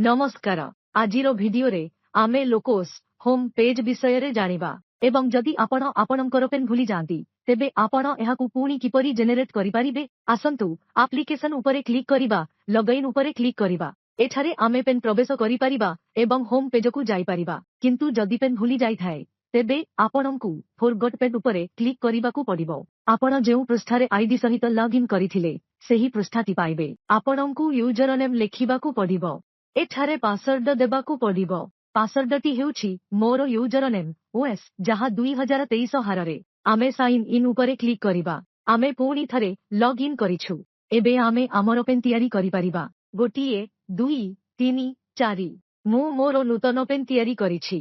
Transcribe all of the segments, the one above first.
नमस्कार आजिरो भिडियो रे आमे लोकोस होम पेज विषय रे जानिबा एवं जदि आपण आपणकर पेन भूली जांती तेबे आपण एहाकु पुणी किपरि जेनेरेट करि परिबे। आसंतु एप्लीकेशन उपरे क्लिक करिबा, लॉगिन उपरे क्लिक करिबा। एठारे आमे पेन प्रवेश करि परिबा एवं होम पेज को जाई परिबा। किंतु जदि पेन भूली जाई थाए तेबे आपणकु फॉरगॉट पेन उपरे क्लिक करिबाकू पड़िबो। आपण जेउ पृष्ठारे आईडी सहित लॉगिन करिथिले सेही पृष्ठाटी पाइबे। आपणकु यूजर नेम लेखिबाकू पड़िबो। एठारे पासवर्ड देबाकू पड़िबो। पासवर्डटी हेउछि मोर यूजर नेम ओएस जहा 2023 हारे। आमे साइन इन उपरे क्लिक करिबा। आमे पुणी थरे लॉगिन करिछु। एबे आमे आमर पेन तयारी करि परिबा। गोटिए 2 3 4 मु मोर नूतन पेन तयारी करिछि।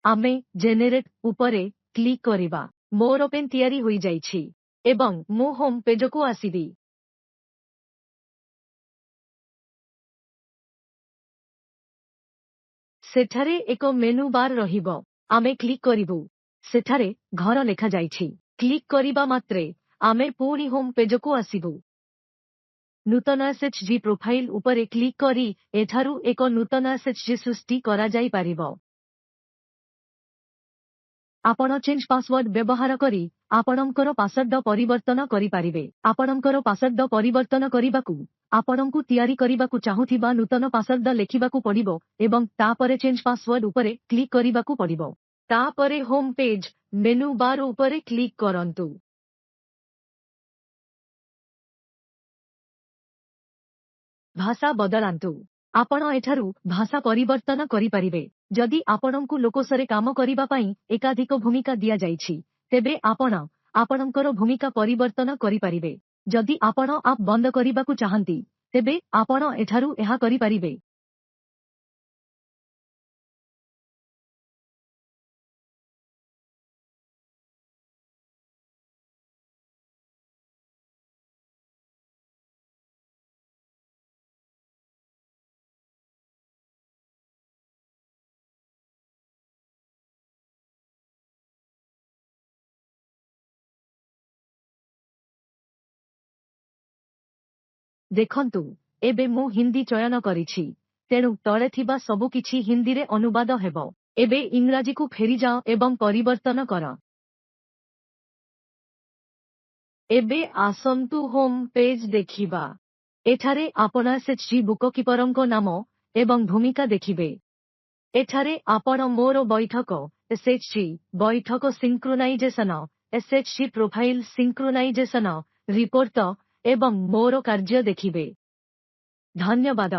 आमे जेनेरेट उपरे क्लिक करिबा। मोर पेन तयारी होई जाइछि एवं मु होम पेज को आसीबी। सेठारे एक मेनू बार रहिबो। आमे क्लिक करिबु। सेठारे घर लेखा जाइछि। क्लिक करिबा मात्रे आमे पुणी होम पेज को आसीबु। नूतन एसएचजी प्रोफाइल उपरे क्लिक करी एठारु एक नूतन एसएचजी सृष्टि करा जाई पारिबो। आपण चेंज पासवर्ड व्यवहार करी आपणकर पासवर्ड परिवर्तन करि पारिबे। आपणकर पासवर्ड परिवर्तन करिबाकू आपणकू तयारी करिबाकू चाहुथिबा नूतन पासवर्ड लेखिबाकू पड़िबो एवं तापरे चेंज पासवर्ड उपरे क्लिक करिबाकू पड़िबो। तापरे होम पेज मेनू बार उपरे क्लिक करंतु। भाषा बदलांतु। आपण एठारु भाषा परिवर्तन करि पारिबे। जदि आपणकू लोकोसरे काम करिबा पई एकाधिक भूमिका दिया जाइछि तेबे आपण आपणकर भूमिका परिवर्तन करि पारिबे। जदि आपण आप बंद करिबाकू चाहंती तेबे आपण एठारु एहा करि पारिबे। देखंतु एबे मु हिंदी चयन करिछि तेणु तळे थिबा सबु किछि हिंदी रे अनुवाद हेबो। एबे इंग्राजी को फेरी जाओ एवं परिवर्तन कर। एबे आसंतु होम पेज देखिबा। एठारे आपण एसएचजी बुककीपरंको नाम एवं भूमिका देखिबे। एठारे आपण मोर बैठक एसएचजी बैठक synchronization SHG profile synchronization report एवं मोर कार्य देखिबे। धन्यवाद।